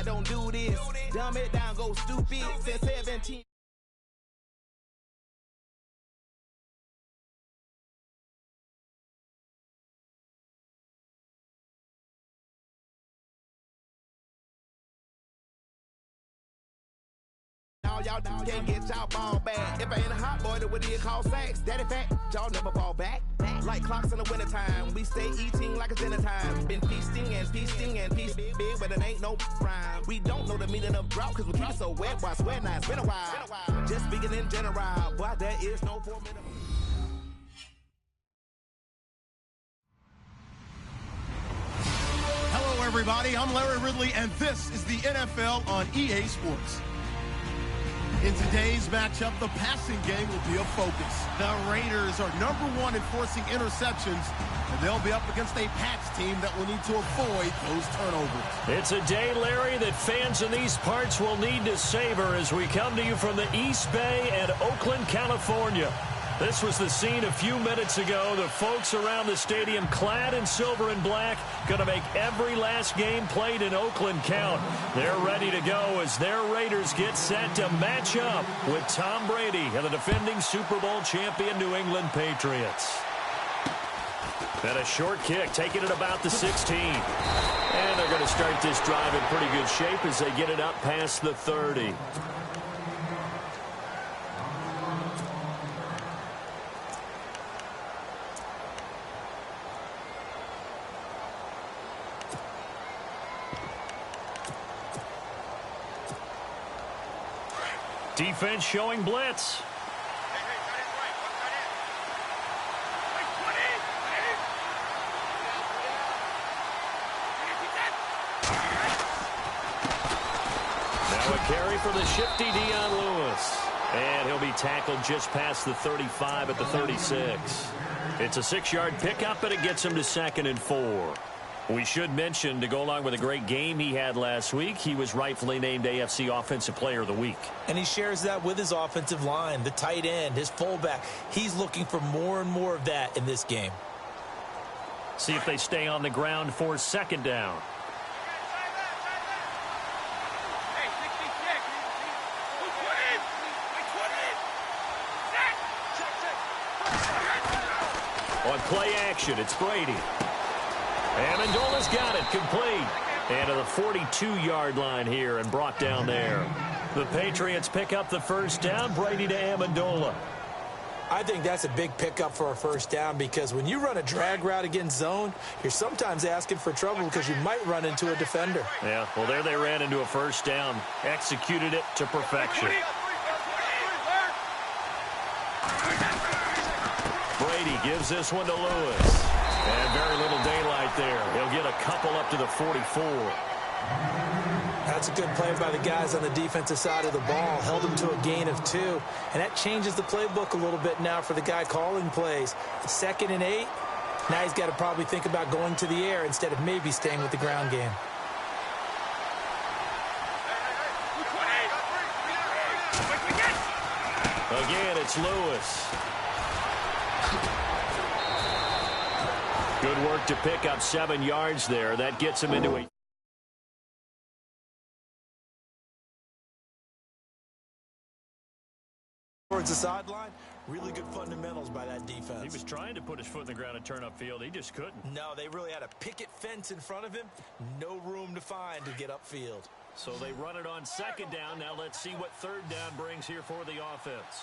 don't do this. Dumb it down, go stupid. Since 17. Y'all can't get y'all ball back. If I ain't a hot boy, then what do you call sacks? Daddy fact, y'all never fall back. Like clocks in the wintertime, we stay eating like it's dinner time. Been feasting and feasting and feasting big, but it ain't no rhyme. We don't know the meaning of drought, cause we keep it so wet. Boy, I swear now, it's been a while. Just speaking in general, boy, there is no 4 minutes. Hello, everybody. I'm Larry Ridley, and this is the NFL on EA Sports. In today's matchup, the passing game will be a focus. The Raiders are #1 in forcing interceptions, and they'll be up against a Pats team that will need to avoid those turnovers. It's a day, Larry, that fans in these parts will need to savor as we come to you from the East Bay and Oakland, California. This was the scene a few minutes ago. The folks around the stadium clad in silver and black going to make every last game played in Oakland count. They're ready to go as their Raiders get set to match up with Tom Brady and the defending Super Bowl champion New England Patriots. And a short kick, taking it about the 16. And they're going to start this drive in pretty good shape as they get it up past the 30. Defense showing blitz. Now a carry for the shifty Dion Lewis. And he'll be tackled just past the 35 at the 36. It's a 6-yard pickup, and it gets him to 2nd and 4. We should mention, to go along with a great game he had last week, he was rightfully named AFC Offensive Player of the Week. And he shares that with his offensive line, the tight end, his fullback. He's looking for more and more of that in this game. See if they stay on the ground for 2nd down. On play action, it's Brady. Amendola's got it complete. And to the 42-yard line here and brought down there. The Patriots pick up the first down. Brady to Amendola. I think that's a big pickup for a first down because when you run a drag route against zone, you're sometimes asking for trouble because you might run into a defender. Yeah, well, there they ran into a first down. Executed it to perfection. Brady gives this one to Lewis. And very little daylight there. He'll get a couple up to the 44. That's a good play by the guys on the defensive side of the ball. Held him to a gain of 2. And that changes the playbook a little bit now for the guy calling plays. 2nd and 8. Now he's got to probably think about going to the air instead of maybe staying with the ground game. Again, it's Lewis. Good work to pick up 7 yards there. That gets him into a... Towards the sideline, really good fundamentals by that defense. He was trying to put his foot in the ground and turn upfield. He just couldn't. No, they really had a picket fence in front of him. No room to find to get upfield. So they run it on 2nd down. Now let's see what 3rd down brings here for the offense.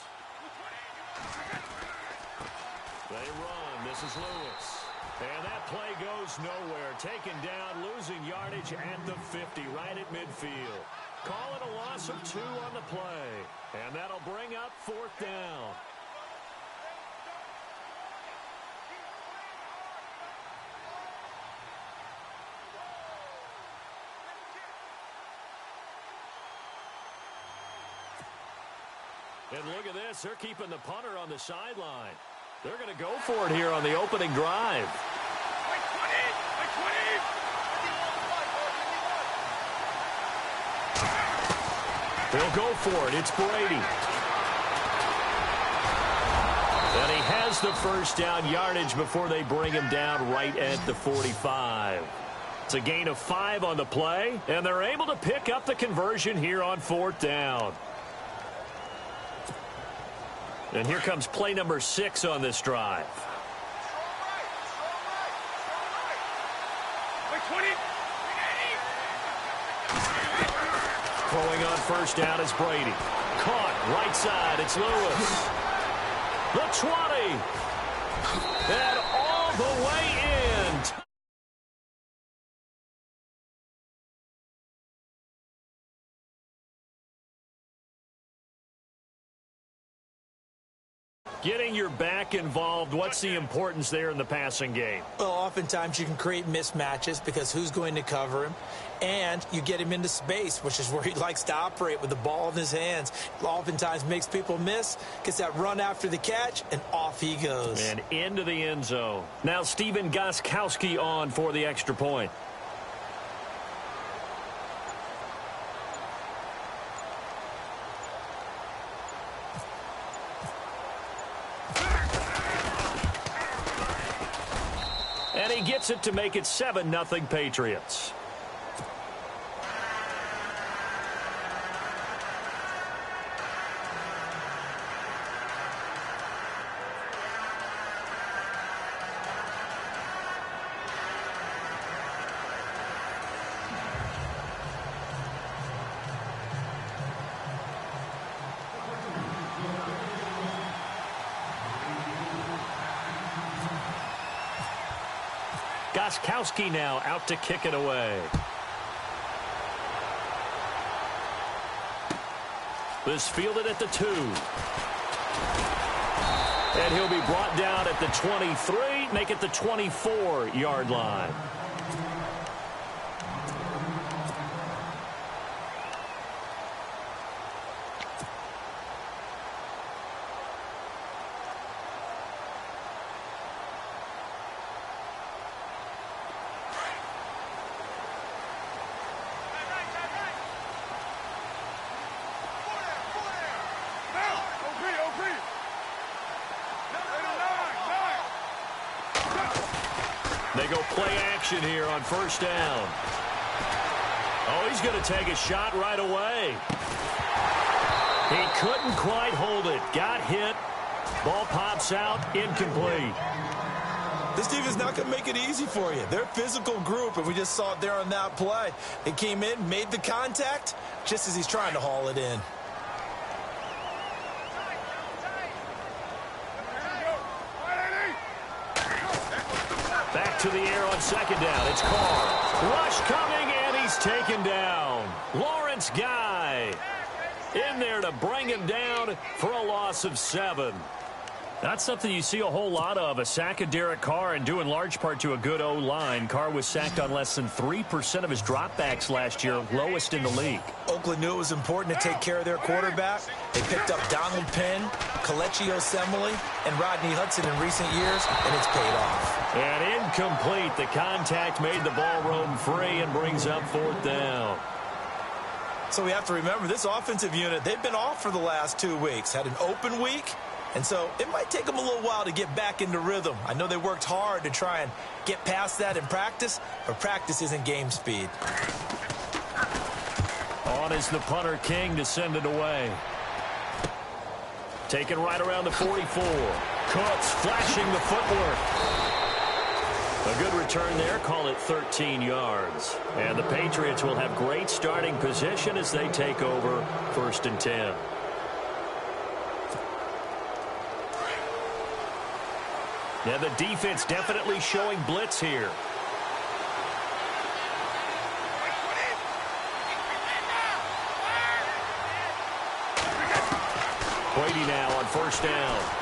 They run. This is Lewis. And that play goes nowhere. Taken down, losing yardage at the 50, right at midfield. Call it a loss of 2 on the play. And that'll bring up 4th down. And look at this. They're keeping the punter on the sideline. They're going to go for it here on the opening drive. They'll go for it. It's Brady. And he has the first down yardage before they bring him down right at the 45. It's a gain of 5 on the play, and they're able to pick up the conversion here on 4th down. And here comes play number 6 on this drive. Throwing on 1st down is Brady. Caught right side. It's Lewis. The 20. And all the way in. Getting your back involved, what's the importance there in the passing game? Well, oftentimes you can create mismatches because who's going to cover him? And you get him into space, which is where he likes to operate with the ball in his hands. Oftentimes makes people miss, gets that run after the catch, and off he goes. And into the end zone. Now Stephen Gostkowski on for the extra point. And he gets it to make it 7-0 Patriots. Gostkowski now out to kick it away. This fielded at the 2. And he'll be brought down at the 23, make it the 24-yard line. They go play action here on 1st down. Oh, he's going to take a shot right away. He couldn't quite hold it. Got hit. Ball pops out. Incomplete. This defense not going to make it easy for you. They're a physical group, and we just saw it there on that play. They came in, made the contact, just as he's trying to haul it in. Back to the air on 2nd down. It's Carr. Rush coming, and he's taken down. Lawrence Guy in there to bring him down for a loss of 7. That's something you see a whole lot of, a sack of Derek Carr, and due in large part to a good O-line. Carr was sacked on less than 3% of his dropbacks last year, lowest in the league. Oakland knew it was important to take care of their quarterback. They picked up Donald Penn, Kelechi Osemele, and Rodney Hudson in recent years, and it's paid off. And incomplete. The contact made the ball roam free and brings up 4th down. So we have to remember, this offensive unit, they've been off for the last 2 weeks. Had an open week, and so it might take them a little while to get back into rhythm. I know they worked hard to try and get past that in practice, but practice isn't game speed. On is the punter King to send it away. Taken right around the 44. Cooks flashing the footwork. A good return there, call it 13 yards. And the Patriots will have great starting position as they take over 1st and 10. Now the defense definitely showing blitz here. Brady now on 1st down.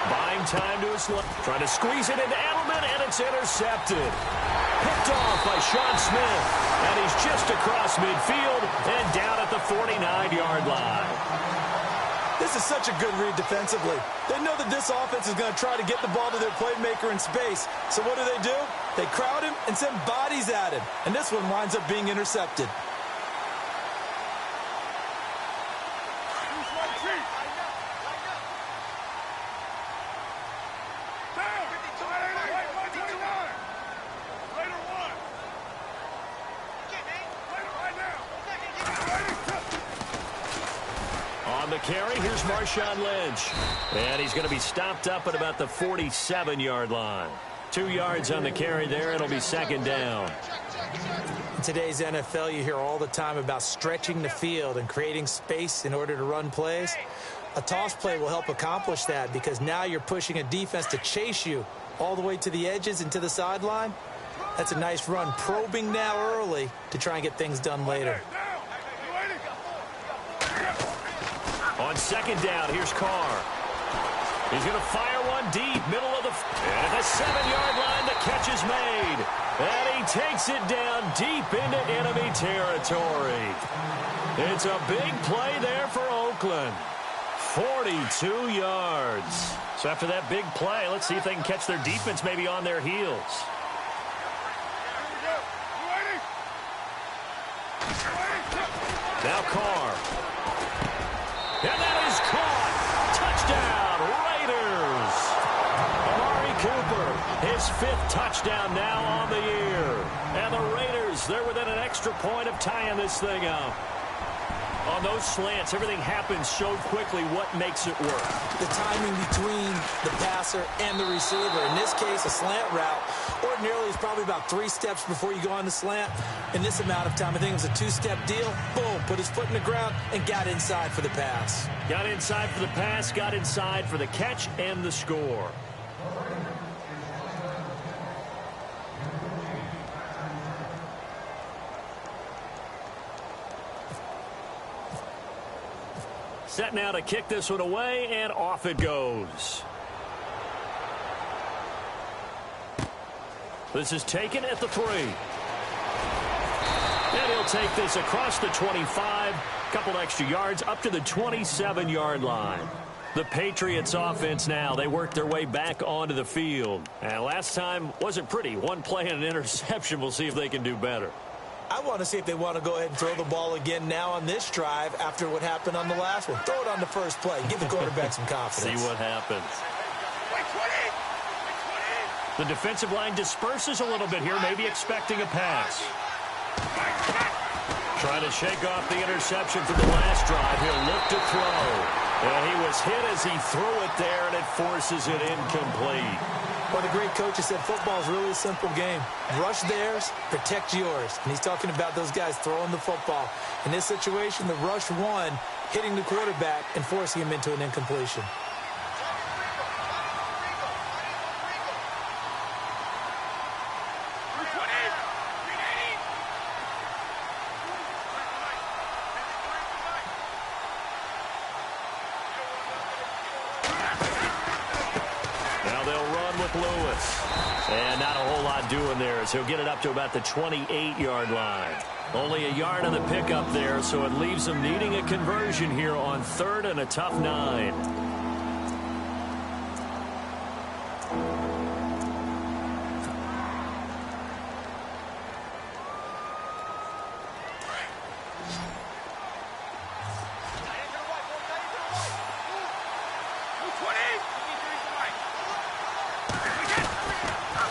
Buying time to his left. Trying to squeeze it into Edelman, and it's intercepted. Picked off by Sean Smith. And he's just across midfield and down at the 49-yard line. This is such a good read defensively. They know that this offense is going to try to get the ball to their playmaker in space. So what do? They crowd him and send bodies at him. And this one winds up being intercepted. On the carry, here's Marshawn Lynch. And he's going to be stopped up at about the 47-yard line. 2 yards on the carry there. It'll be second down. In today's NFL, you hear all the time about stretching the field and creating space in order to run plays. A toss play will help accomplish that because now you're pushing a defense to chase you all the way to the edges and to the sideline. That's a nice run, probing now early to try and get things done later. On second down, here's Carr. He's going to fire one deep, middle of the... And at the 7-yard line, the catch is made. And he takes it down deep into enemy territory. It's a big play there for Oakland. 42 yards. So after that big play, let's see if they can catch their defense maybe on their heels. Now Carr. And that is caught. Touchdown, Raiders. Amari Cooper, his 5th touchdown now on the year. And the Raiders, they're within an extra point of tying this thing up. On those slants, everything happens so quickly. What makes it work? The timing between the passer and the receiver. In this case, a slant route. Ordinarily, it's probably about 3 steps before you go on the slant. In this amount of time, I think it was a 2-step deal. Boom, put his foot in the ground and got inside for the pass. Got inside for the pass, got inside for the catch and the score. Set now to kick this one away, and off it goes. This is taken at the 3. And he'll take this across the 25, couple extra yards up to the 27-yard line. The Patriots offense now, they work their way back onto the field. And last time wasn't pretty. One play and an interception. We'll see if they can do better. I want to see if they want to go ahead and throw the ball again now on this drive after what happened on the last one. Throw it on the first play. Give the quarterback some confidence. See what happens. The defensive line disperses a little bit here, maybe expecting a pass. Trying to shake off the interception from the last drive. He'll look to throw. And he was hit as he threw it there, and it forces it incomplete. Well, the great coach has said football is really a simple game. Rush theirs, protect yours. And he's talking about those guys throwing the football. In this situation, the rush one, hitting the quarterback and forcing him into an incompletion. And not a whole lot doing there as he'll get it up to about the 28-yard line. Only a yard on the pickup there, so it leaves them needing a conversion here on 3rd and a tough 9.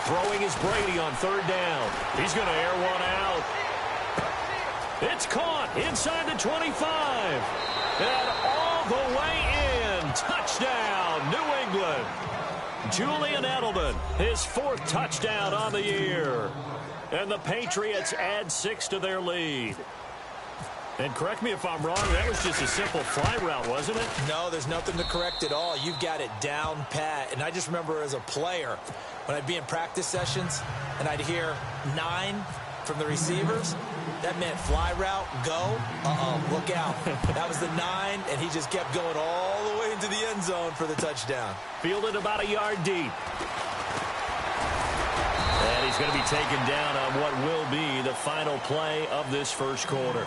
Throwing is Brady on 3rd down. He's going to air one out. It's caught inside the 25. And all the way in. Touchdown, New England. Julian Edelman, his 4th touchdown on the year. And the Patriots add 6 to their lead. And correct me if I'm wrong, that was just a simple fly route, wasn't it? No, there's nothing to correct at all. You've got it down pat. And I just remember as a player, when I'd be in practice sessions and I'd hear 9 from the receivers, that meant fly route, go, look out. That was the 9, and he just kept going all the way into the end zone for the touchdown. Fielded about a yard deep. And he's going to be taken down on what will be the final play of this first quarter.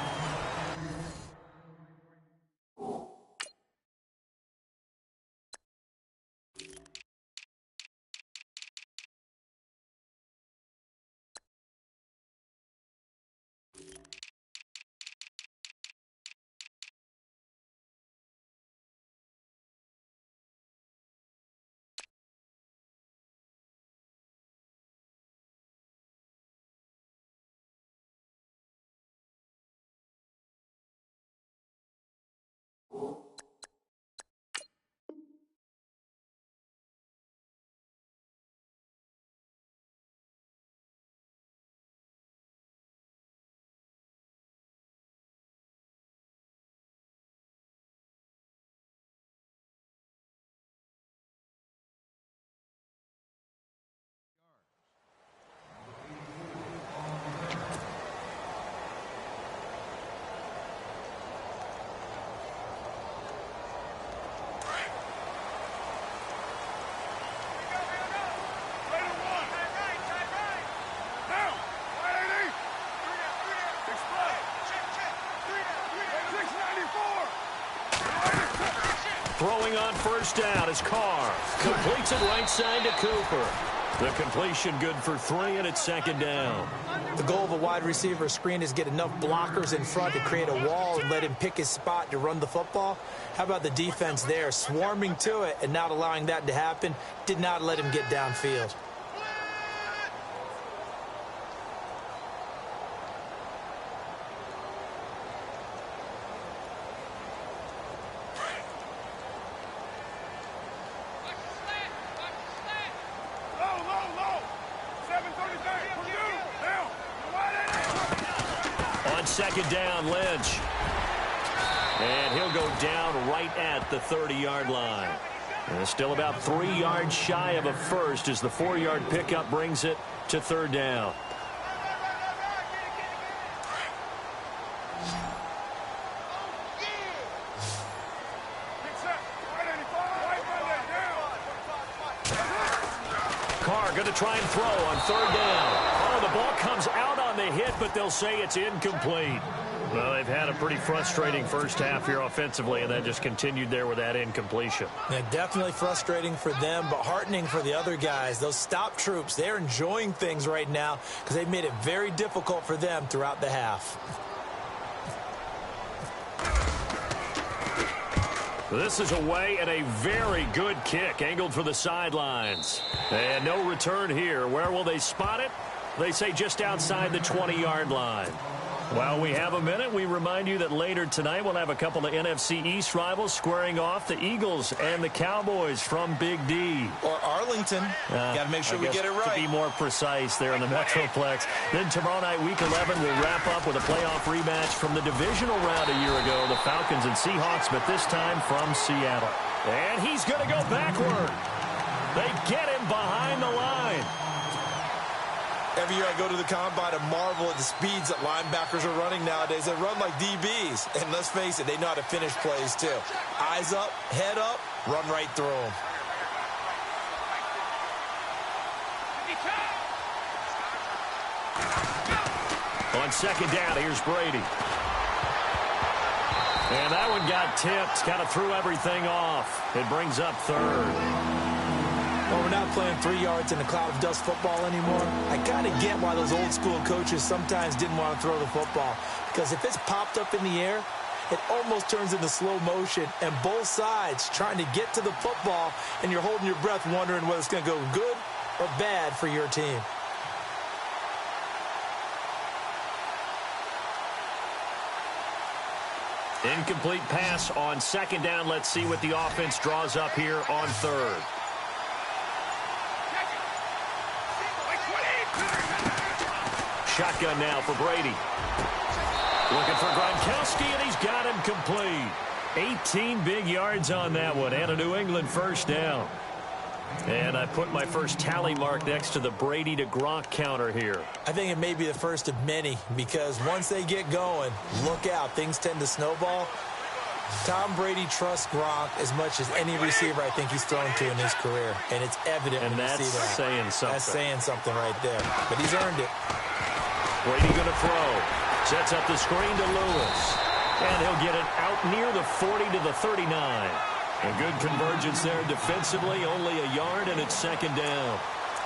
Throwing on first down is Carr. Completes it right side to Cooper. The completion good for 3, and it's second down. The goal of a wide receiver screen is get enough blockers in front to create a wall and let him pick his spot to run the football. How about the defense there, swarming to it and not allowing that to happen? Did not let him get downfield. Second down, Lynch. And he'll go down right at the 30-yard line. And still about 3 yards shy of a first as the 4-yard pickup brings it to third down. Carr going to try and throw on third down. Oh, the ball comes out on the hit, but they'll say it's incomplete. Well, they've had a pretty frustrating first half here offensively, and that just continued there with that incompletion. Yeah, definitely frustrating for them, but heartening for the other guys. Those stop troops, they're enjoying things right now because they've made it very difficult for them throughout the half. This is away and a very good kick angled for the sidelines. And no return here. Where will they spot it? They say just outside the 20-yard line. While we have a minute, we remind you that later tonight we'll have a couple of NFC East rivals squaring off, the Eagles and the Cowboys from Big D. Or Arlington. Got to make sure we get it right. To be more precise there in the Metroplex. Then tomorrow night, Week 11, we'll wrap up with a playoff rematch from the divisional round a year ago, the Falcons and Seahawks, but this time from Seattle. And he's going to go backward. They get him behind the line. Every year I go to the combine and marvel at the speeds that linebackers are running nowadays. They run like DBs. And let's face it, they know how to finish plays too. Eyes up, head up, run right through them. On second down, here's Brady. And that one got tipped, kind of threw everything off. It brings up third. Well, we're not playing 3 yards in a cloud of dust football anymore. I kind of get why those old school coaches sometimes didn't want to throw the football. Because if it's popped up in the air, it almost turns into slow motion. And both sides trying to get to the football, and you're holding your breath wondering whether it's going to go good or bad for your team. Incomplete pass on second down. Let's see what the offense draws up here on third. Shotgun now for Brady. Looking for Gronkowski, and he's got him complete. 18 big yards on that one, and a New England first down. And I put my first tally mark next to the Brady to Gronk counter here. I think it may be the first of many, because once they get going, look out, things tend to snowball. Tom Brady trusts Gronk as much as any receiver I think he's thrown to in his career, and it's evident when you see that. And that's saying something. That's saying something right there, but he's earned it. Brady going to throw. Sets up the screen to Lewis. And he'll get it out near the 40 to the 39. A good convergence there defensively, only a yard, and it's second down.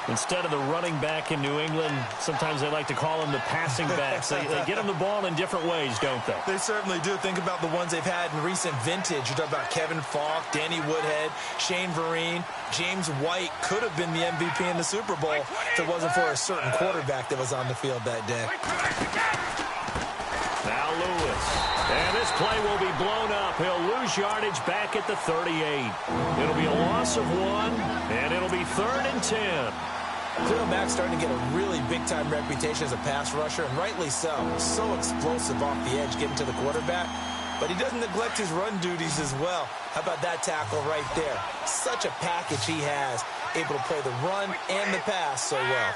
Instead of the running back in New England, sometimes they like to call them the passing backs. They get them the ball in different ways, don't they? They certainly do. Think about the ones they've had in recent vintage. You talk about Kevin Falk, Danny Woodhead, Shane Vereen, James White could have been the MVP in the Super Bowl if it wasn't for a certain quarterback that was on the field that day. Now Lewis. And this This play will be blown up. He'll lose yardage back at the 38. It'll be a loss of 1, and it'll be 3rd and 10. Khalil Mack's starting to get a really big-time reputation as a pass rusher, and rightly so. So explosive off the edge, getting to the quarterback. But he doesn't neglect his run duties as well. How about that tackle right there? Such a package he has, able to play the run and the pass so well.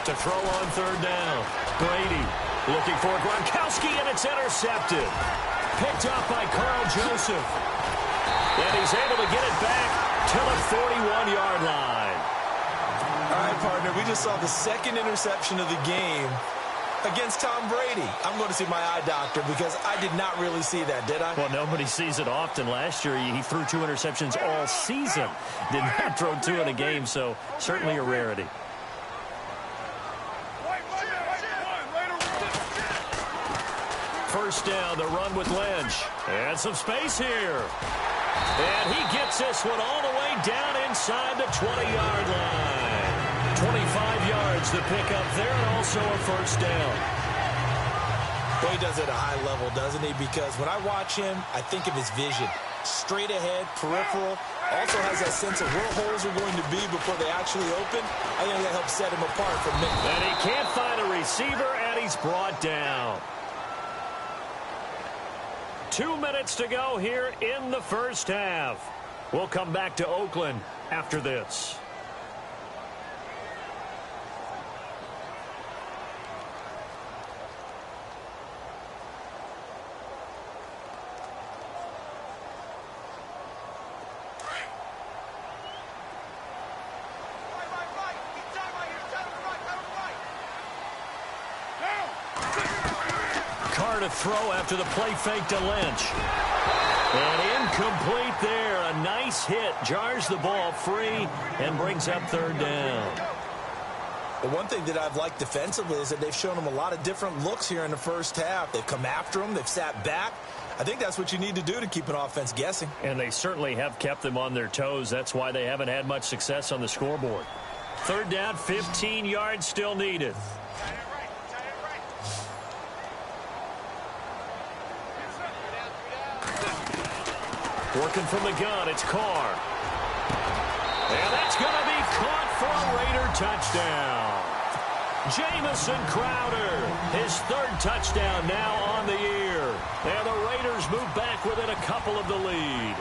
To throw on 3rd down. Brady looking for Gronkowski, and it's intercepted. Picked up by Carl Joseph. And he's able to get it back to the 41-yard line. All right, partner, we just saw the 2nd interception of the game against Tom Brady. I'm going to see my eye doctor because I did not really see that, did I? Well, nobody sees it often. Last year, he threw 2 interceptions all season. Did not throw 2 in a game, so certainly a rarity. First down, the run with Lynch. And some space here. And he gets this one all the way down inside the 20-yard line. 25 yards to pick up there, and also a first down. Well, he does it at a high level, doesn't he? Because when I watch him, I think of his vision. Straight ahead, peripheral. Also has that sense of where holes are going to be before they actually open. I think that helps set him apart from me. And he can't find a receiver, and he's brought down. 2 minutes to go here in the first half. We'll come back to Oakland after this. To throw after the play fake to Lynch. And incomplete there. A nice hit. Jars the ball free and brings up 3rd down. The one thing that I've liked defensively is that they've shown him a lot of different looks here in the first half. They've come after him. They've sat back. I think that's what you need to do to keep an offense guessing. And they certainly have kept them on their toes. That's why they haven't had much success on the scoreboard. 3rd down, 15 yards still needed. Working from the gun, it's Carr. And that's going to be caught for a Raider touchdown. Jamison Crowder, his 3rd touchdown now on the year. And the Raiders move back within a couple of the lead.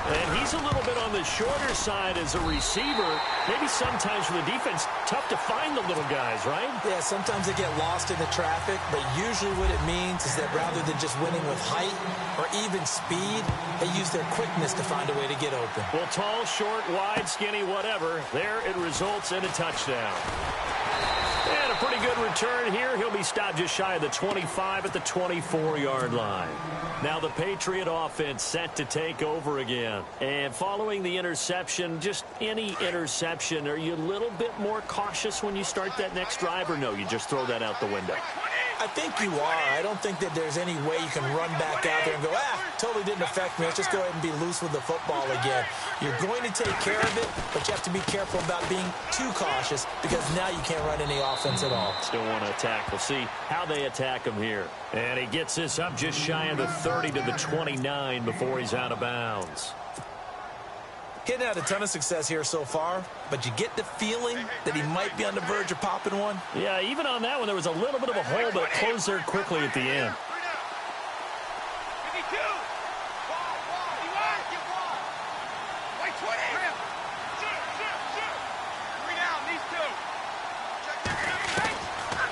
And he's a little bit on the shorter side as a receiver. Maybe sometimes for the defense, tough to find the little guys, right? Yeah, sometimes they get lost in the traffic, but usually what it means is that rather than just winning with height or even speed, they use their quickness to find a way to get open. Well, tall, short, wide, skinny, whatever, there it results in a touchdown. And a pretty good return here. He'll be stopped just shy of the 25 at the 24-yard line. Now the Patriot offense set to take over again. And following the interception, just any interception, are you a little bit more cautious when you start that next drive, or no, you just throw that out the window? I think you are. I don't think that there's any way you can run back out there and go, totally didn't affect me. Let's just go ahead and be loose with the football again. You're going to take care of it, but you have to be careful about being too cautious because now you can't run any offense at all. Still want to attack. We'll see how they attack him here. And he gets this up just shy of the 30 to the 29 before he's out of bounds. Hitting out a ton of success here so far, but you get the feeling that he might be on the verge of popping one. Yeah, even on that one, there was a little bit of a hole, but it closed there quickly at the end.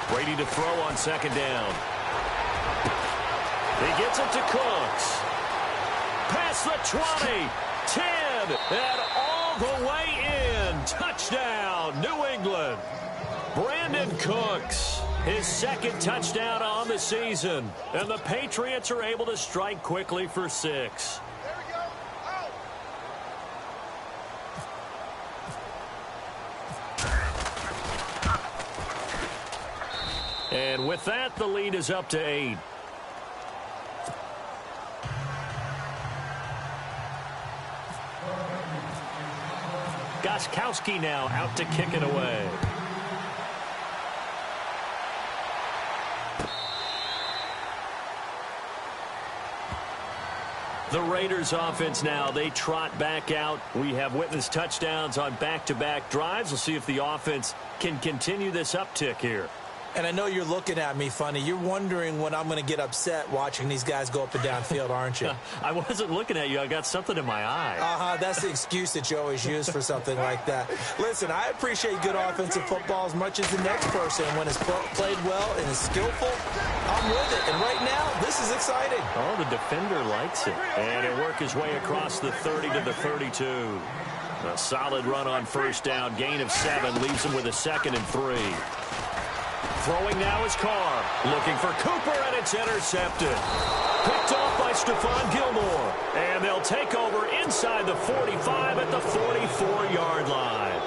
Brady to throw on 2nd down. He gets it to Cooks. Past the 20. 10, and all the way in. Touchdown, New England. Brandon Cooks, his 2nd touchdown on the season. And the Patriots are able to strike quickly for 6. There we go. Out. And with that, the lead is up to 8. Gostkowski now out to kick it away. The Raiders offense now, they trot back out. We have witnessed touchdowns on back-to-back drives. We'll see if the offense can continue this uptick here. And I know you're looking at me funny. You're wondering when I'm going to get upset watching these guys go up and down field, aren't you? I wasn't looking at you. I got something in my eye. That's the excuse that you always use for something like that. Listen, I appreciate good offensive football as much as the next person. When it's played well and is skillful, I'm with it. And right now, this is exciting. Oh, the defender likes it. And he'll work his way across the 30 to the 32. A solid run on first down. Gain of 7 leaves him with a 2nd and 3. Throwing now is Carr. Looking for Cooper, and it's intercepted. Picked off by Stephon Gilmore. And they'll take over inside the 45 at the 44-yard line.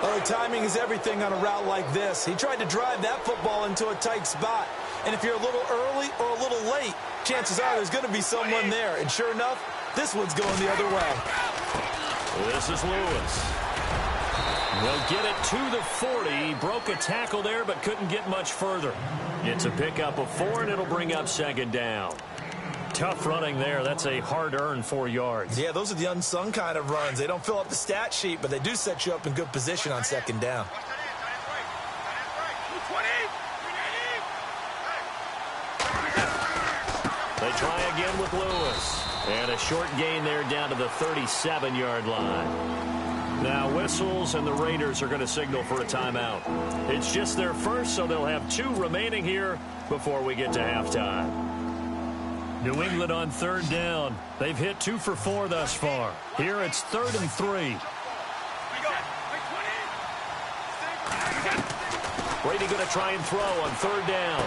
Oh, timing is everything on a route like this. He tried to drive that football into a tight spot. And if you're a little early or a little late, chances are there's going to be someone there. And sure enough, this one's going the other way. This is Lewis. They'll get it to the 40. Broke a tackle there, but couldn't get much further. It's a pickup of 4, and it'll bring up 2nd down. Tough running there. That's a hard-earned 4 yards. Yeah, those are the unsung kind of runs. They don't fill up the stat sheet, but they do set you up in good position on 2nd down. They try again with Lewis. And a short gain there down to the 37-yard line. Now whistles, and the Raiders are going to signal for a timeout. It's just their first, so they'll have 2 remaining here before we get to halftime. New England on 3rd down. They've hit 2 for 4 thus far. Here it's 3rd and 3. Brady going to try and throw on 3rd down.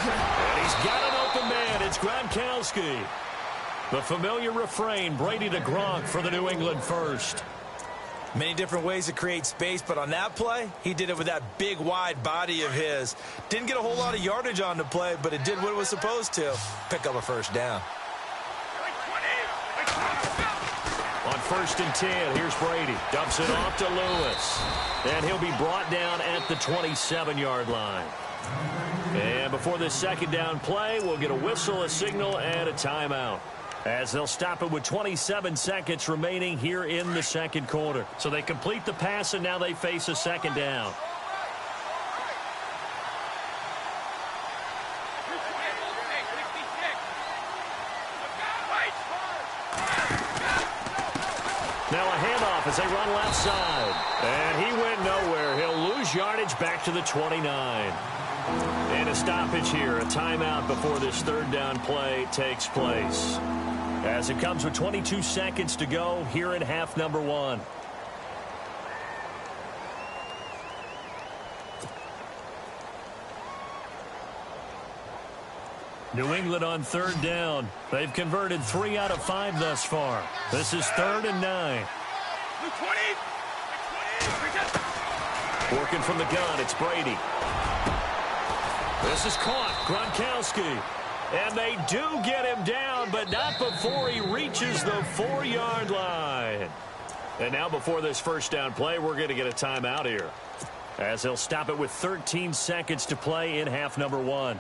And he's got an open man. It's Gronkowski. The familiar refrain, Brady to Gronk for the New England first. Many different ways to create space, but on that play, he did it with that big, wide body of his. Didn't get a whole lot of yardage on the play, but it did what it was supposed to. Pick up a 1st down. On 1st and 10, here's Brady. Dumps it off to Lewis. And he'll be brought down at the 27-yard line. And before this 2nd down play, we'll get a whistle, a signal, and a timeout, as they'll stop it with 27 seconds remaining here in the 2nd quarter. So they complete the pass, and now they face a 2nd down. Now a handoff as they run left side. And he went nowhere. He'll lose yardage back to the 29. And a stoppage here, a timeout before this 3rd down play takes place, as it comes with 22 seconds to go here in half number 1. New England on 3rd down. They've converted 3 out of 5 thus far. This is 3rd and 9. Working from the gun, it's Brady. This is caught, Gronkowski. And they do get him down, but not before he reaches the 4-yard line. And now before this 1st down play, we're going to get a timeout here, as they'll stop it with 13 seconds to play in half number 1.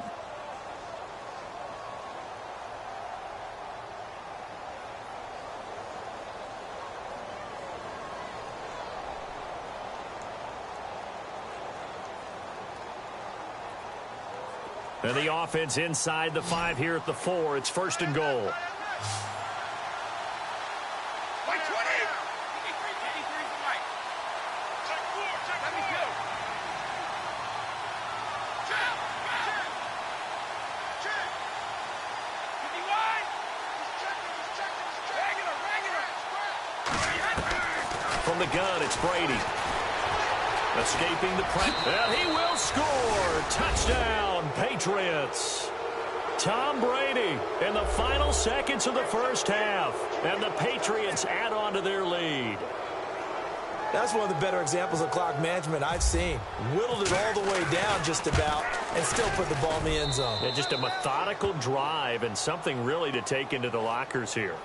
And the offense inside the 5 here at the 4. It's 1st and goal. From the gun, it's Brady. Escaping the pressure. And he will score. Touchdown, Patriots. Tom Brady in the final seconds of the 1st half. And the Patriots add on to their lead. That's one of the better examples of clock management I've seen. Whittled it all the way down just about and still put the ball in the end zone. Yeah, just a methodical drive and something really to take into the lockers here.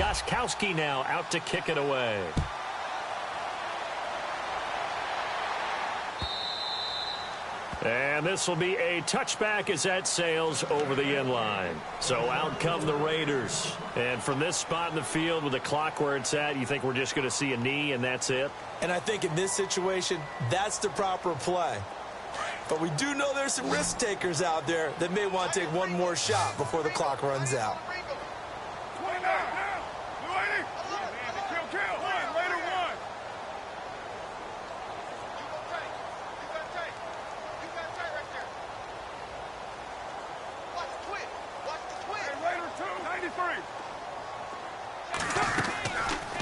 Laskowski now out to kick it away. And this will be a touchback as that sails over the end line. So out come the Raiders. And from this spot in the field with the clock where it's at, you think we're just going to see a knee and that's it? And I think in this situation, that's the proper play. But we do know there's some risk takers out there that may want to take one more shot before the clock runs out.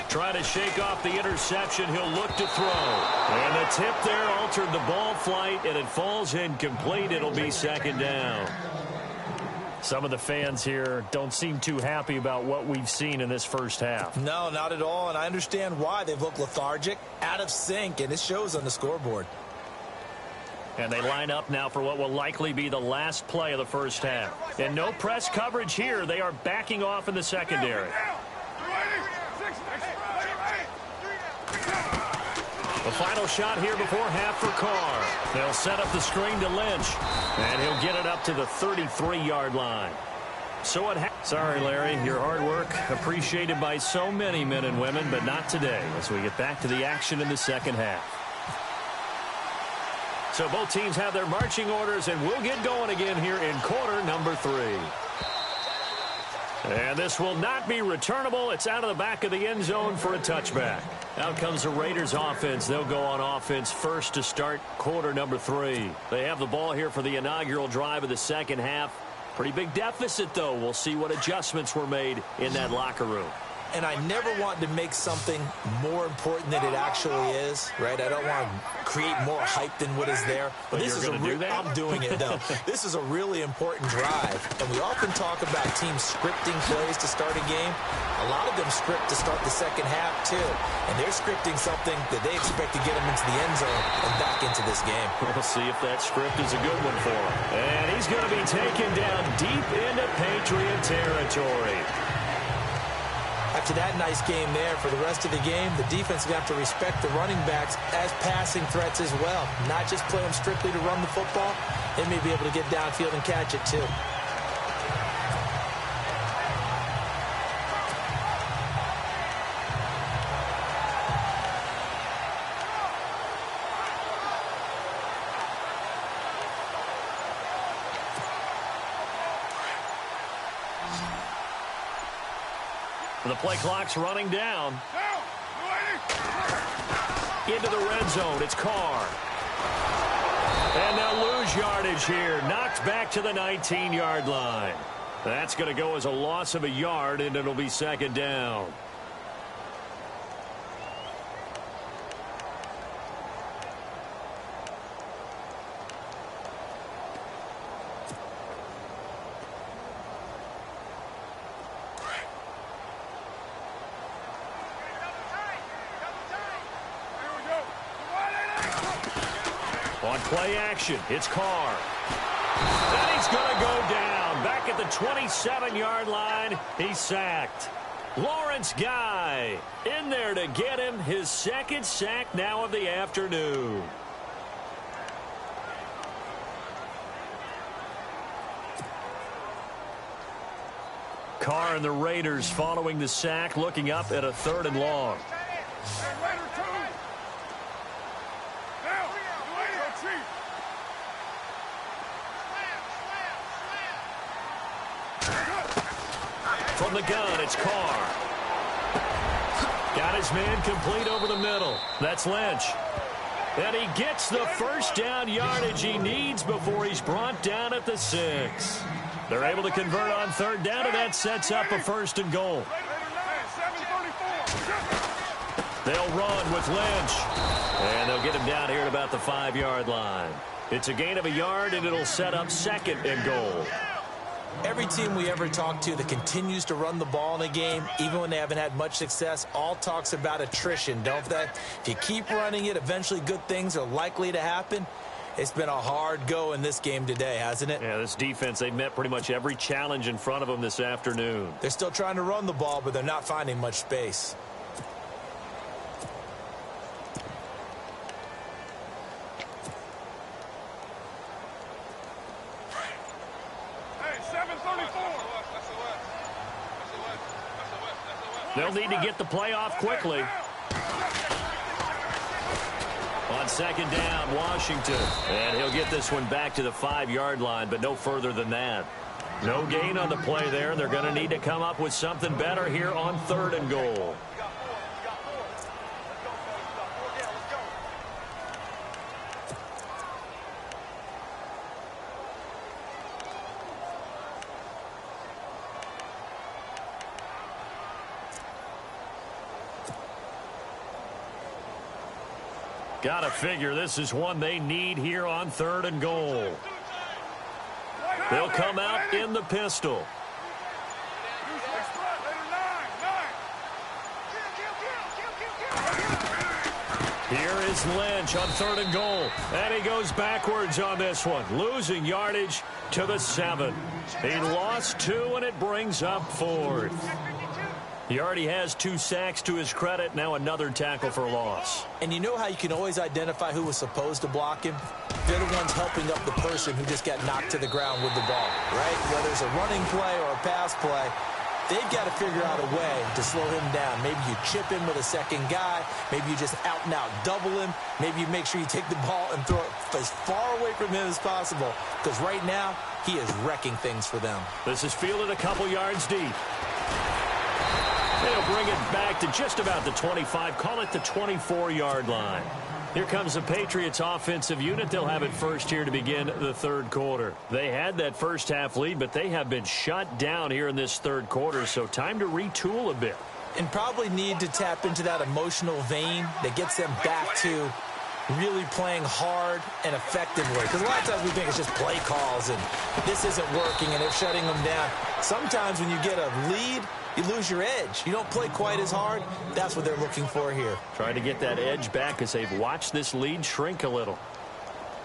Try to shake off the interception. He'll look to throw. And the tip there altered the ball flight, and it falls incomplete. It'll be second down. Some of the fans here don't seem too happy about what we've seen in this first half. No, not at all, and I understand why. They've looked lethargic, out of sync, and it shows on the scoreboard. And they line up now for what will likely be the last play of the first half. And no press coverage here. They are backing off in the secondary. The final shot here before half for Carr. They'll set up the screen to Lynch, and he'll get it up to the 33-yard line. So sorry, Larry, your hard work appreciated by so many men and women, but not today as we get back to the action in the second half. So both teams have their marching orders, and we'll get going again here in quarter number 3. And this will not be returnable. It's out of the back of the end zone for a touchback. Out comes the Raiders offense. They'll go on offense first to start quarter number 3. They have the ball here for the inaugural drive of the second half. Pretty big deficit, though. We'll see what adjustments were made in that locker room. And I never want to make something more important than it actually is, right? I don't want to create more hype than what is there. But this is I'm doing it, though. This is a really important drive. And we often talk about teams scripting plays to start a game. A lot of them script to start the second half, too. And they're scripting something that they expect to get them into the end zone and back into this game. We'll see if that script is a good one for him. And he's going to be taken down deep into Patriot territory. After that nice game there, for the rest of the game, the defense is going to have to respect the running backs as passing threats as well. Not just play them strictly to run the football. They may be able to get downfield and catch it, too. The play clock's running down. Into the red zone. It's Carr. And they'll lose yardage here. Knocked back to the 19-yard line. That's going to go as a loss of a yard, and it'll be second down. On play action, it's Carr. And he's going to go down. Back at the 27-yard line, he's sacked. Lawrence Guy in there to get him his second sack now of the afternoon. Carr and the Raiders following the sack, looking up at a 3rd and long. From the gun, it's Carr. Got his man complete over the middle. That's Lynch. And he gets the first down yardage he needs before he's brought down at the 6. They're able to convert on 3rd down, and that sets up a 1st and goal. They'll run with Lynch. And they'll get him down here at about the 5-yard line. It's a gain of a yard, and it'll set up 2nd and goal. Every team we ever talk to that continues to run the ball in a game, even when they haven't had much success, all talks about attrition, don't they? If you keep running it, eventually good things are likely to happen. It's been a hard go in this game today, hasn't it? Yeah, this defense, they've met pretty much every challenge in front of them this afternoon. They're still trying to run the ball, but they're not finding much space. They'll need to get the play off quickly. On second down, Washington. And he'll get this one back to the 5-yard line, but no further than that. No gain on the play there. They're going to need to come up with something better here on 3rd and goal. Gotta figure this is one they need here on 3rd and goal. They'll come out in the pistol. Here is Lynch on 3rd and goal. And he goes backwards on this one, losing yardage to the 7. He lost 2, and it brings up 4th. He already has 2 sacks to his credit. Now another tackle for loss. And you know how you can always identify who was supposed to block him? They're the ones helping up the person who just got knocked to the ground with the ball, right? Whether it's a running play or a pass play, they've got to figure out a way to slow him down. Maybe you chip him with a second guy. Maybe you just out-and-out double him. Maybe you make sure you take the ball and throw it as far away from him as possible. Because right now, he is wrecking things for them. This is fielded a couple yards deep. They'll bring it back to just about the 25, call it the 24-yard line. Here comes the Patriots offensive unit. They'll have it first here to begin the 3rd quarter. They had that first half lead, but they have been shut down here in this 3rd quarter, so time to retool a bit. And probably need to tap into that emotional vein that gets them back to really playing hard and effectively. Because a lot of times we think it's just play calls and this isn't working and it's shutting them down. Sometimes when you get a lead, you lose your edge. You don't play quite as hard. That's what they're looking for here. Trying to get that edge back as they've watched this lead shrink a little.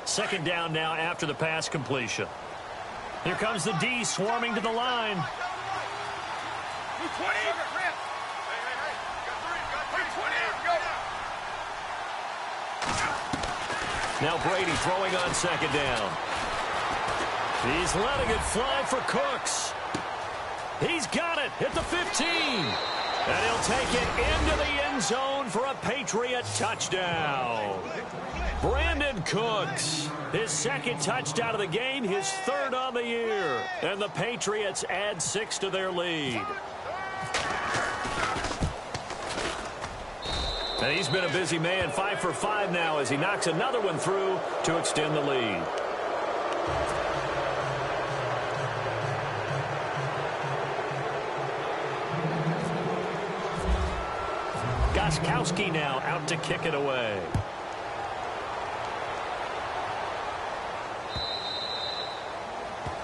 Second down now after the pass completion. Here comes the D swarming to the line. Now Brady throwing on second down. He's letting it fly for Cooks. He's got it at the 15. And he'll take it into the end zone for a Patriot touchdown. Brandon Cooks, his 2nd touchdown of the game, his 3rd on the year. And the Patriots add 6 to their lead. And he's been a busy man, 5 for 5 now as he knocks another one through to extend the lead. Gostkowski now out to kick it away.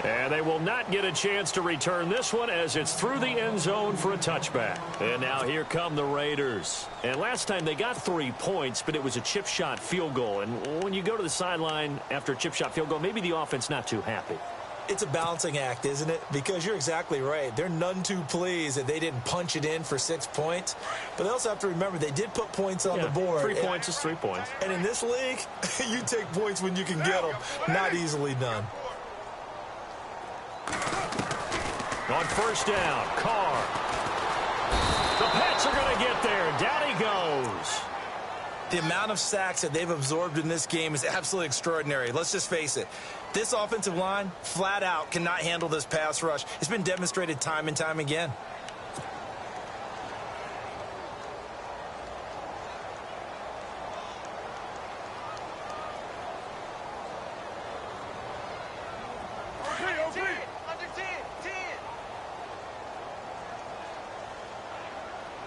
And they will not get a chance to return this one as it's through the end zone for a touchback. And now here come the Raiders. And last time they got 3 points, but it was a chip shot field goal. And when you go to the sideline after a chip shot field goal, maybe the offense not too happy. It's a balancing act, isn't it? Because you're exactly right. They're none too pleased that they didn't punch it in for 6 points. But they also have to remember they did put points on the board. 3 points is 3 points. And in this league, you take points when you can get them. Not easily done. On first down, Carr. The Pats are going to get there. Down he goes. The amount of sacks that they've absorbed in this game is absolutely extraordinary. Let's just face it. This offensive line, flat out, cannot handle this pass rush. It's been demonstrated time and time again.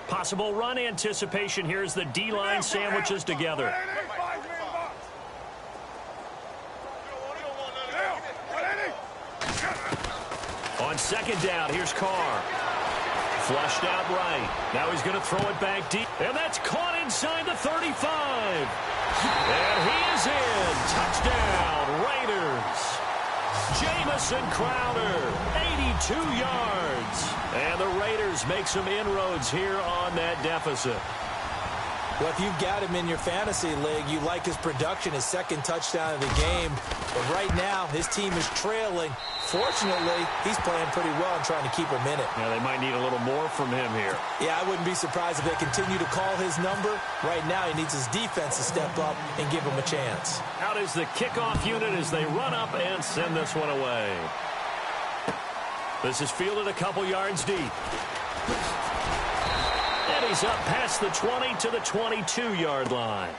Possible run anticipation here as the D-line sandwiches together. On second down, here's Carr. Flushed out right. Now he's going to throw it back deep. And that's caught inside the 35. And he is in. Touchdown, Raiders. Jamison Crowder, 82 yards. And the Raiders make some inroads here on that deficit. Well, if you've got him in your fantasy league, you like his production, his second touchdown of the game. But right now, his team is trailing. Fortunately, he's playing pretty well and trying to keep him in it. Yeah, they might need a little more from him here. Yeah, I wouldn't be surprised if they continue to call his number. Right now, he needs his defense to step up and give him a chance. Out is the kickoff unit as they run up and send this one away. This is fielded a couple yards deep. And he's up past the 20 to the 22-yard line.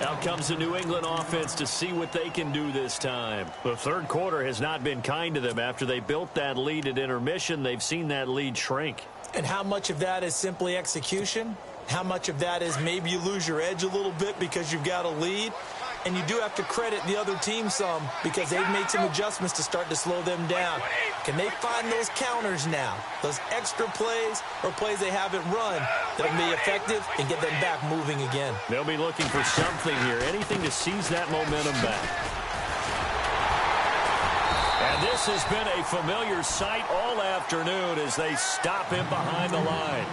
Out comes the New England offense to see what they can do this time. The third quarter has not been kind to them. After they built that lead at intermission, they've seen that lead shrink. And how much of that is simply execution? How much of that is maybe you lose your edge a little bit because you've got a lead? And you do have to credit the other team some because they've made some adjustments to start to slow them down. Can they find those counters now, those extra plays or plays they haven't run that'll be effective and get them back moving again? They'll be looking for something here, anything to seize that momentum back. And this has been a familiar sight all afternoon as they stop him behind the line.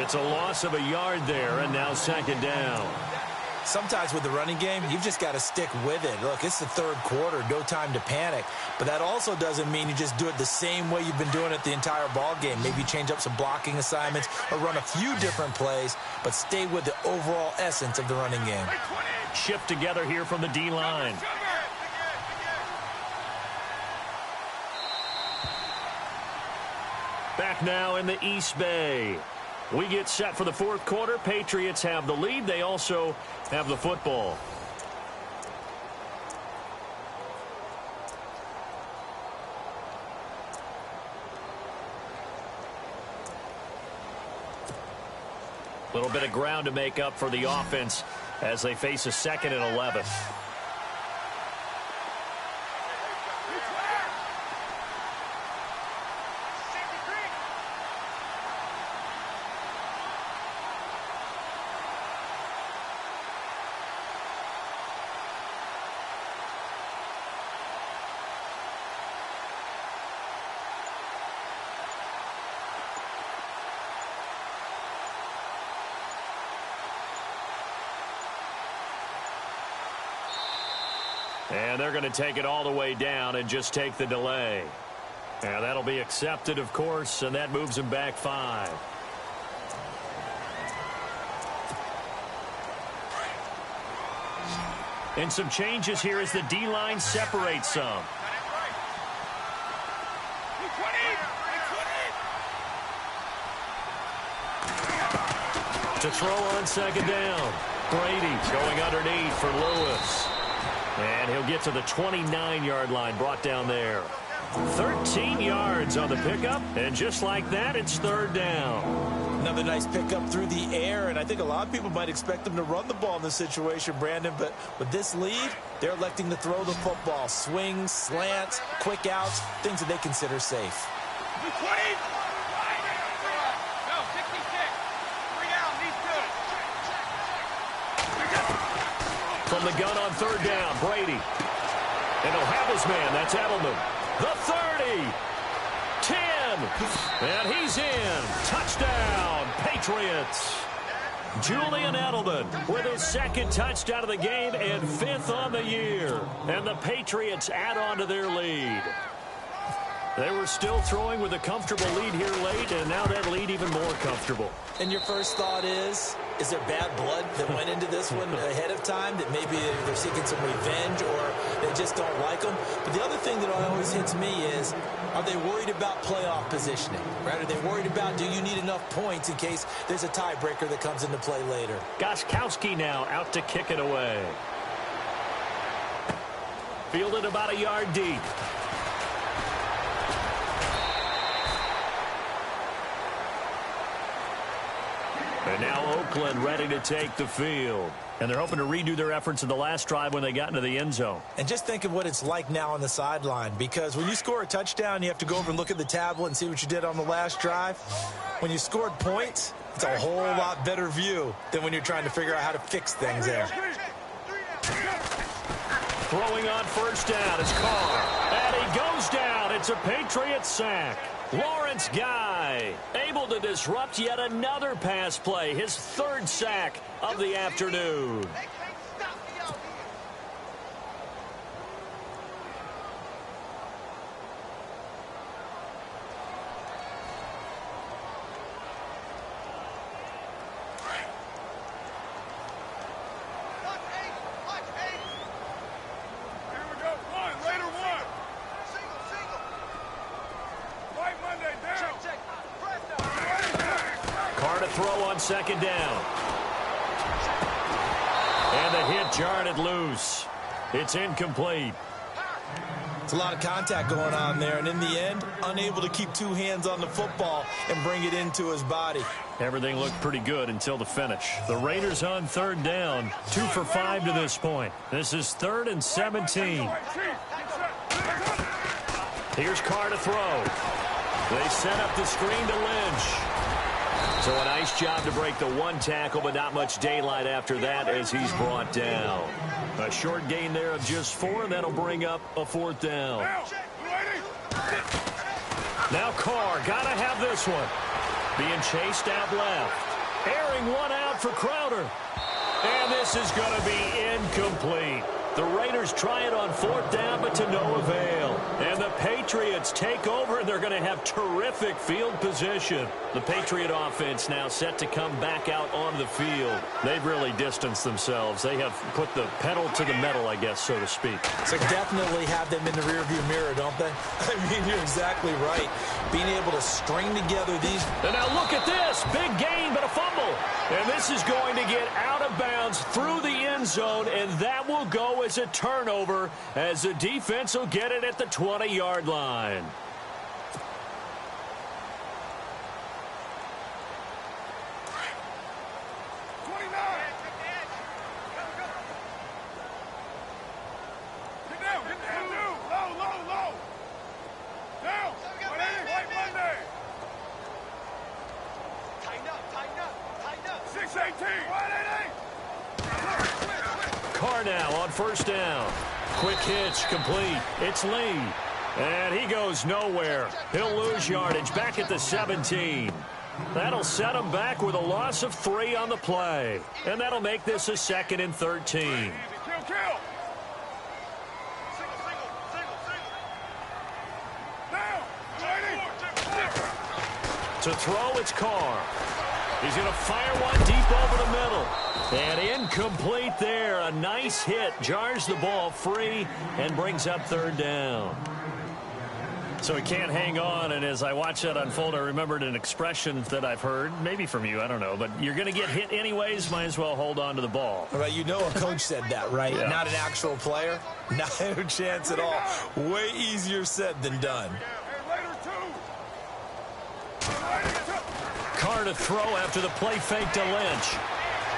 It's a loss of a yard there, and now second down. Sometimes with the running game, you've just got to stick with it. Look, it's the third quarter, no time to panic. But that also doesn't mean you just do it the same way you've been doing it the entire ball game. Maybe change up some blocking assignments or run a few different plays, but stay with the overall essence of the running game. Shift together here from the D-line. Back now in the East Bay. We get set for the fourth quarter. Patriots have the lead. They also have the football. A little bit of ground to make up for the offense as they face a 2nd and 11. And they're going to take it all the way down and just take the delay. And that'll be accepted, of course, and that moves him back 5. And some changes here as the D-line separates some. To throw on second down. Brady going underneath for Lewis. And he'll get to the 29-yard line, brought down there. 13 yards on the pickup, and just like that, it's third down. Another nice pickup through the air, and I think a lot of people might expect them to run the ball in this situation, Brandon, but with this lead, they're electing to throw the football. Swings, slants, quick outs, things that they consider safe. From the gun on third down, Brady. And he'll have his man. That's Edelman. The 30. 10. And he's in. Touchdown, Patriots. Julian Edelman with his second touchdown of the game and 5th on the year. And the Patriots add on to their lead. They were still throwing with a comfortable lead here late, and now that lead even more comfortable. And your first thought is there bad blood that went into this one ahead of time, that maybe they're seeking some revenge or they just don't like them? But the other thing that always hits me is, are they worried about playoff positioning? Right? Are they worried about, do you need enough points in case there's a tiebreaker that comes into play later? Gostkowski now out to kick it away. Fielded about a yard deep. And now Oakland ready to take the field. And they're hoping to redo their efforts in the last drive when they got into the end zone. And just think of what it's like now on the sideline, because when you score a touchdown, you have to go over and look at the tablet and see what you did on the last drive. When you scored points, It's a whole lot better view than when you're trying to figure out how to fix things there. Throwing on first down is Carr. And he goes down. It's a Patriots sack. Lawrence Guy able to disrupt yet another pass play. His third sack of the afternoon. Throw on second down. And the hit jarred it loose. It's incomplete. It's a lot of contact going on there, and in the end, unable to keep two hands on the football and bring it into his body. Everything looked pretty good until the finish. The Raiders on third down, 2 for 5 to this point. This is 3rd and 17. Here's Carr to throw. They set up the screen to Lynch. So a nice job to break the one tackle, but not much daylight after that as he's brought down. A short gain there of just 4, and that'll bring up a 4th down. Now Carr, gotta have this one. Being chased out left. Airing one out for Crowder. And this is going to be incomplete. The Raiders try it on 4th down, but to no avail. And the Patriots take over, and they're going to have terrific field position. The Patriot offense now set to come back out onto the field. They've really distanced themselves. They have put the pedal to the metal, I guess, so to speak. So definitely have them in the rearview mirror, don't they? I mean, you're exactly right. Being able to string together these. And now look at this. Big gain, but a fumble. And this is going to get out of bounds through the end zone, and that will go as a turnover as the defense will get it at the 20-yard line. Carr now on first down. Quick hitch, complete. It's Lee. And he goes nowhere. He'll lose yardage back at the 17. That'll set him back with a loss of 3 on the play. And that'll make this a 2nd and 13. To throw, it's Carr. He's going to fire one deep over the middle. And incomplete there. A nice hit. Jars the ball free and brings up 3rd down. So he can't hang on, and as I watch that unfold, I remembered an expression that I've heard, maybe from you, I don't know, but you're going to get hit anyways, might as well hold on to the ball. Right, you know a coach said that, right? Yeah. Not an actual player. Not a chance at all. Way easier said than done. Carr to throw after the play fake to Lynch.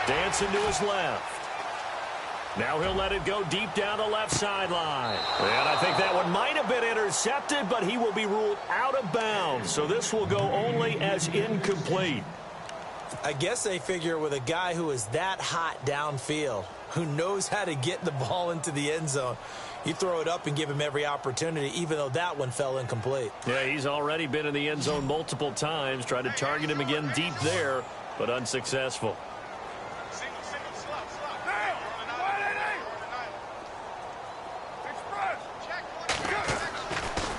Dancing to his left. Now he'll let it go deep down the left sideline. And I think that one might have been intercepted, but he will be ruled out of bounds. So this will go only as incomplete. I guess they figure with a guy who is that hot downfield, who knows how to get the ball into the end zone, you throw it up and give him every opportunity, even though that one fell incomplete. Yeah, he's already been in the end zone multiple times. Tried to target him again deep there, but unsuccessful.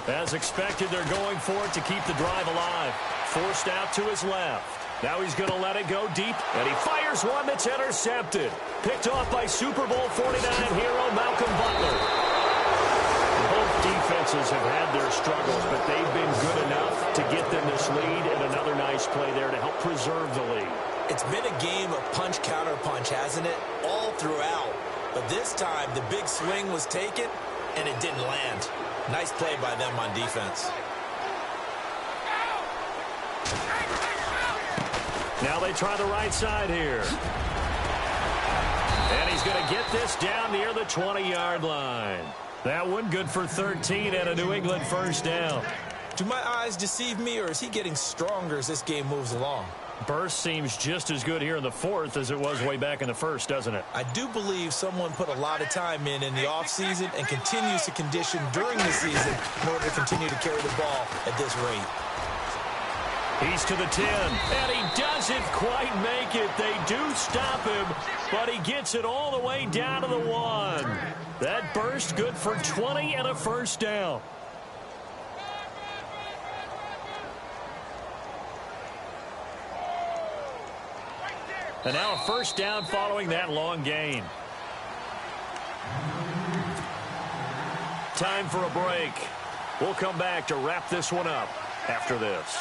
As expected, they're going for it to keep the drive alive. Forced out to his left. Now he's going to let it go deep, and he fires one that's intercepted. Picked off by Super Bowl 49 hero Malcolm Butler. Both defenses have had their struggles, but they've been good enough to get them this lead, and another nice play there to help preserve the lead. It's been a game of punch-counter-punch, hasn't it? All throughout. But this time, the big swing was taken, and it didn't land. Nice play by them on defense. Now they try the right side here. And he's going to get this down near the 20-yard line. That one good for 13 and a New England 1st down. Do my eyes deceive me, or is he getting stronger as this game moves along? Burst seems just as good here in the fourth as it was way back in the first, doesn't it? I do believe someone put a lot of time in the offseason and continues to condition during the season in order to continue to carry the ball at this rate. He's to the 10, and he doesn't quite make it. They do stop him, but he gets it all the way down to the 1. That burst good for 20 and a first down. And now a first down following that long gain. Time for a break. We'll come back to wrap this one up after this.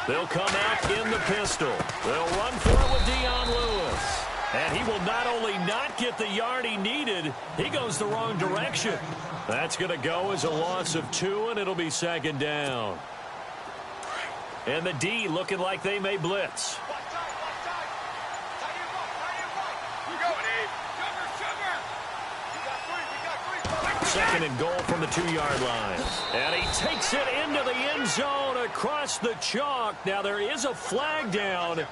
They'll come out in the pistol. They'll run for it with Dion Lewis. And he will not only not get the yard he needed, he goes the wrong direction. That's going to go as a loss of 2, and it'll be second down. And the D looking like they may blitz. Second and goal from the 2-yard line. And he takes it into the end zone across the chalk. Now there is a flag down,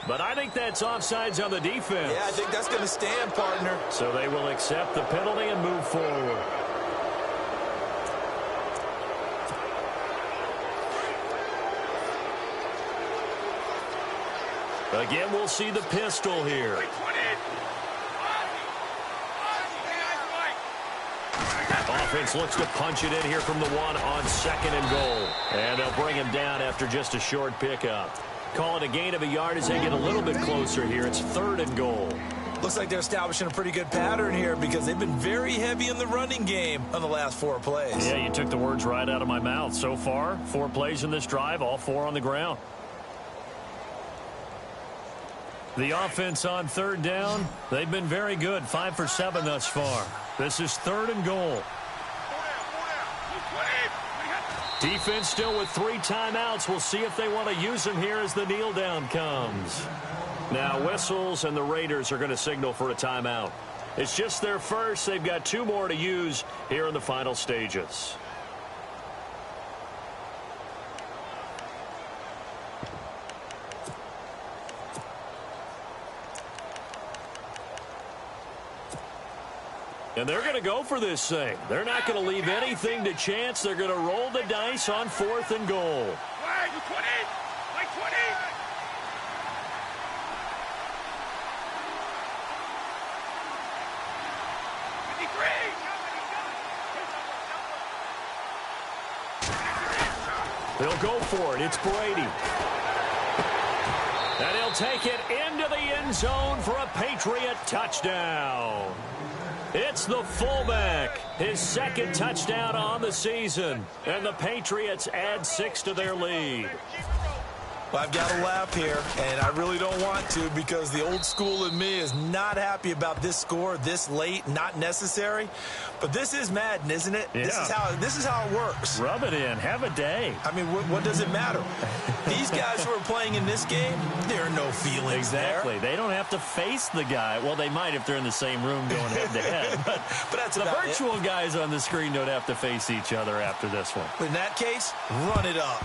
but I think that's offsides on the defense. Yeah, I think that's going to stand, partner. So they will accept the penalty and move forward. Again, we'll see the pistol here. Offense looks to punch it in here from the 1 on second and goal. And they'll bring him down after just a short pickup. Call it a gain of a yard as they get a little bit closer here. It's third and goal. Looks like they're establishing a pretty good pattern here because they've been very heavy in the running game on the last 4 plays. Yeah, you took the words right out of my mouth. So far, 4 plays in this drive, all 4 on the ground. The offense on third down, they've been very good. 5 for 7 thus far. This is third and goal. Defense still with 3 timeouts. We'll see if they want to use them here as the kneel down comes. Now whistles, and the Raiders are going to signal for a timeout. It's just their first. They've got 2 more to use here in the final stages. And they're going to go for this thing. They're not going to leave anything to chance. They're going to roll the dice on 4th and goal. They'll go for it. It's Brady. And he'll take it into the end zone for a Patriot touchdown. It's the fullback, his second touchdown on the season, and the Patriots add 6 to their lead. Well, I've got to laugh here, and I really don't want to because the old school in me is not happy about this score this late, not necessary. But this is Madden, isn't it? Yeah. This is how it works. Rub it in. Have a day. I mean, what does it matter? These guys who are playing in this game, there are no feelings Exactly. there. They don't have to face the guy. Well, they might if they're in the same room going head-to-head. But that's the about virtual guys on the screen don't have to face each other after this one. In that case, run it up.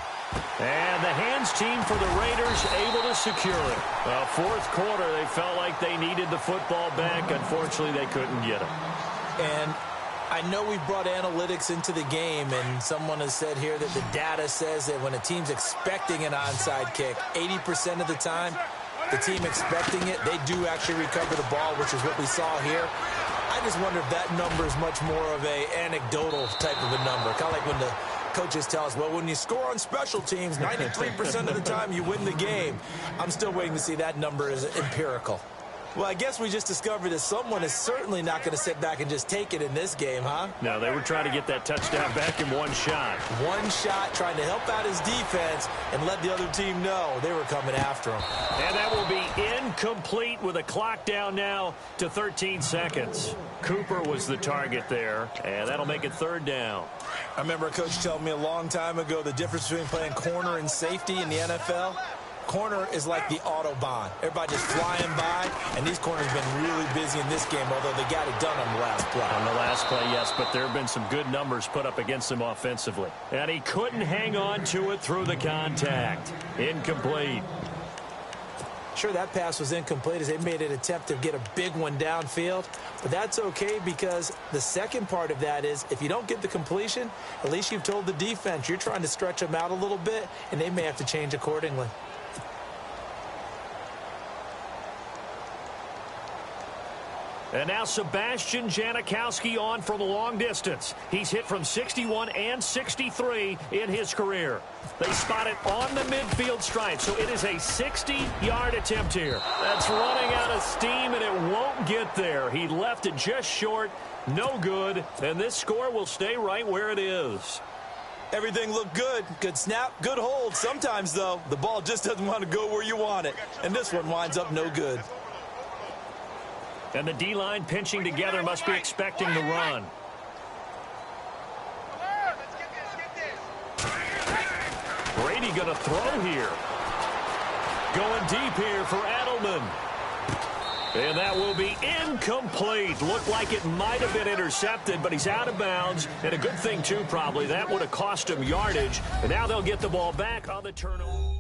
And the hands team for the Raiders able to secure it. Well, 4th quarter, they felt like they needed the football back. Unfortunately, they couldn't get it. And I know we've brought analytics into the game, and someone has said here that the data says that when a team's expecting an onside kick, 80% of the time, the team expecting it, they do actually recover the ball, which is what we saw here. I just wonder if that number is much more of a anecdotal type of a number, kind of like when the coaches tell us, well, when you score on special teams, 93% of the time you win the game. I'm still waiting to see that number is empirical. Well, I guess we just discovered that someone is certainly not going to sit back and just take it in this game, huh? No, they were trying to get that touchdown back in one shot. One shot, trying to help out his defense and let the other team know they were coming after him. And that will be incomplete with a clock down now to 13 seconds. Cooper was the target there, and that'll make it third down. I remember a coach telling me a long time ago the difference between playing corner and safety in the NFL. Corner is like the Autobahn. Everybody just flying by, and these corners have been really busy in this game, although they got it done on the last play. On the last play, yes, but there have been some good numbers put up against him offensively. And he couldn't hang on to it through the contact. Incomplete. Sure, that pass was incomplete as they made an attempt to get a big one downfield. But that's okay because the second part of that is if you don't get the completion, at least you've told the defense you're trying to stretch them out a little bit, and they may have to change accordingly. And now Sebastian Janikowski on from the long distance. He's hit from 61 and 63 in his career. They spot it on the midfield stripe, so it is a 60-yard attempt here. That's running out of steam, and it won't get there. He left it just short, no good, and this score will stay right where it is. Everything looked good. Good snap, good hold. Sometimes, though, the ball just doesn't want to go where you want it, and this one winds up no good. And the D-line pinching together must be expecting the run. Brady going to throw here. Going deep here for Edelman. And that will be incomplete. Looked like it might have been intercepted, but he's out of bounds. And a good thing, too, probably. That would have cost him yardage. And now they'll get the ball back on the turnover.